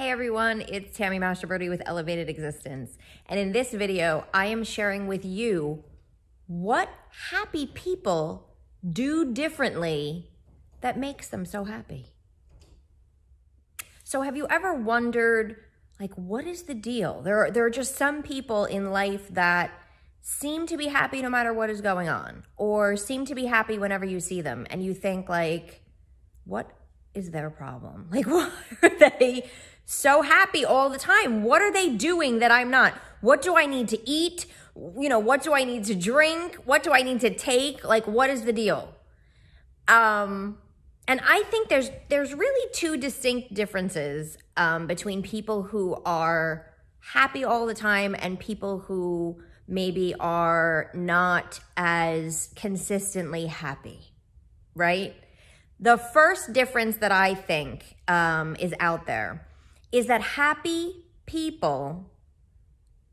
Hey everyone, it's Tammy Mastroberte with Elevated Existence. And in this video, I am sharing with you what happy people do differently that makes them so happy. So have you ever wondered, what is the deal? There are just some people in life that seem to be happy no matter what is going on, or seem to be happy whenever you see them. And you think what is their problem? Why are they so happy all the time? What are they doing that I'm not? What do I need to eat? What do I need to drink? What do I need to take? What is the deal? And I think there's really two distinct differences between people who are happy all the time and people who maybe are not as consistently happy, right? The first difference that I think is out there is that happy people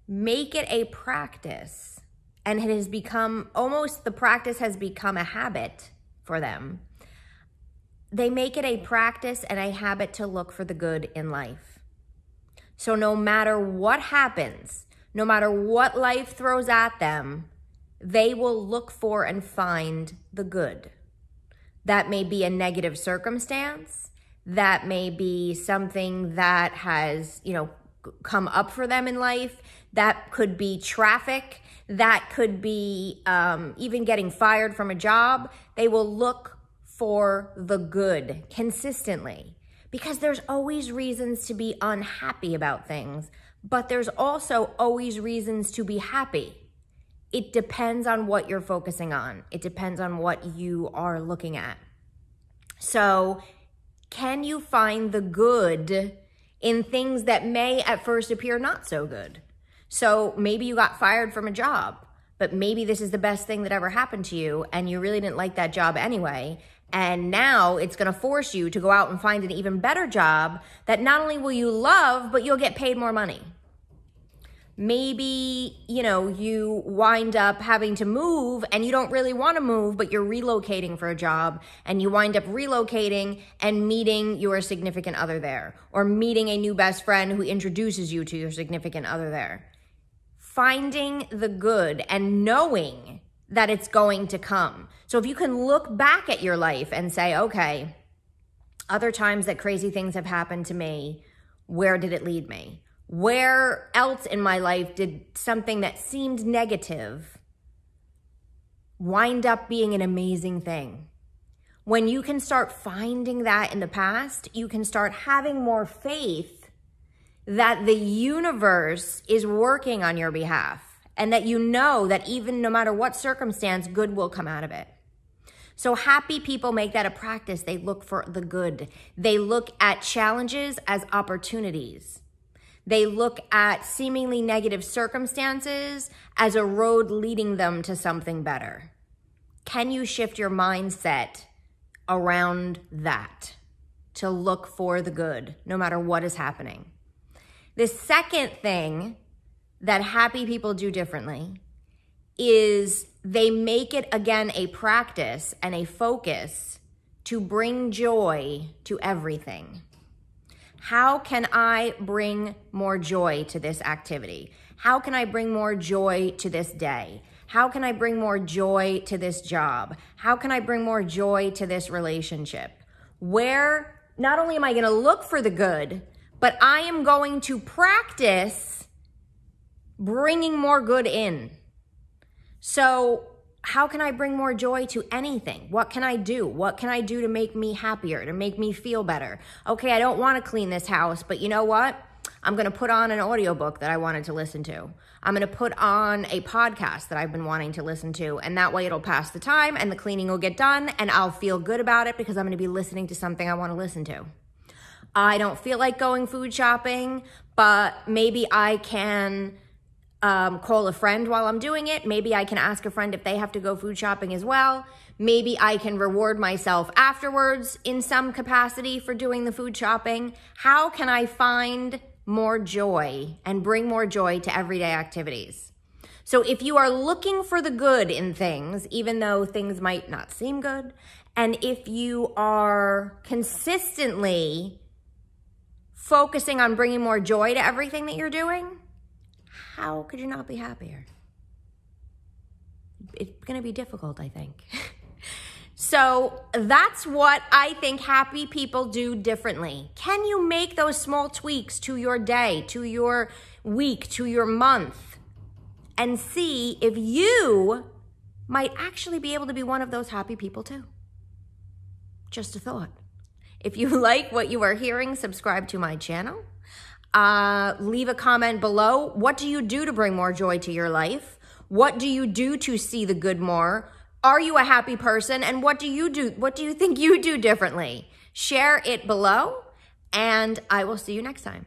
make it a practice, and it has become the practice has become a habit for them. They make it a practice and a habit to look for the good in life. So no matter what happens, no matter what life throws at them, they will look for and find the good. That may be a negative circumstance. That may be something that has, come up for them in life. That could be traffic. That could be even getting fired from a job. They will look for the good consistently, because there's always reasons to be unhappy about things, but there's also always reasons to be happy. It depends on what you're focusing on. It depends on what you are looking at. So can you find the good in things that may at first appear not so good? So maybe you got fired from a job, but maybe this is the best thing that ever happened to you and you really didn't like that job anyway. And now it's going to force you to go out and find an even better job that not only will you love, but you'll get paid more money. Maybe, you wind up having to move and you don't really want to move, but you're relocating for a job, and you wind up relocating and meeting your significant other there, or meeting a new best friend who introduces you to your significant other there. Finding the good and knowing that it's going to come. So if you can look back at your life and say, okay, other times that crazy things have happened to me, where did it lead me? Where else in my life did something that seemed negative wind up being an amazing thing? When you can start finding that in the past, you can start having more faith that the universe is working on your behalf, and that you know that even no matter what circumstance, good will come out of it. So happy people make that a practice. They look for the good. They look at challenges as opportunities. They look at seemingly negative circumstances as a road leading them to something better. Can you shift your mindset around that to look for the good, no matter what is happening? The second thing that happy people do differently is they make it, again, a practice and a focus to bring joy to everything. How can I bring more joy to this activity? How can I bring more joy to this day? How can I bring more joy to this job? How can I bring more joy to this relationship? Where not only am I going to look for the good, but I am going to practice bringing more good in. So how can I bring more joy to anything? What can I do? What can I do to make me happier, to make me feel better? Okay, I don't want to clean this house, but you know what? I'm going to put on an audiobook that I wanted to listen to. I'm going to put on a podcast that I've been wanting to listen to, and that way it'll pass the time and the cleaning will get done, and I'll feel good about it because I'm going to be listening to something I want to listen to. I don't feel like going food shopping, but maybe I can call a friend while I'm doing it. Maybe I can ask a friend if they have to go food shopping as well. Maybe I can reward myself afterwards in some capacity for doing the food shopping. How can I find more joy and bring more joy to everyday activities? So if you are looking for the good in things, even though things might not seem good, and if you are consistently focusing on bringing more joy to everything that you're doing, how could you not be happier? It's going to be difficult, I think. So that's what I think happy people do differently. Can you make those small tweaks to your day, to your week, to your month, and see if you might actually be able to be one of those happy people too? Just a thought. If you like what you are hearing, subscribe to my channel. Leave a comment below. What do you do to bring more joy to your life? What do you do to see the good more? Are you a happy person? And what do you do? What do you think you do differently? Share it below, and I will see you next time.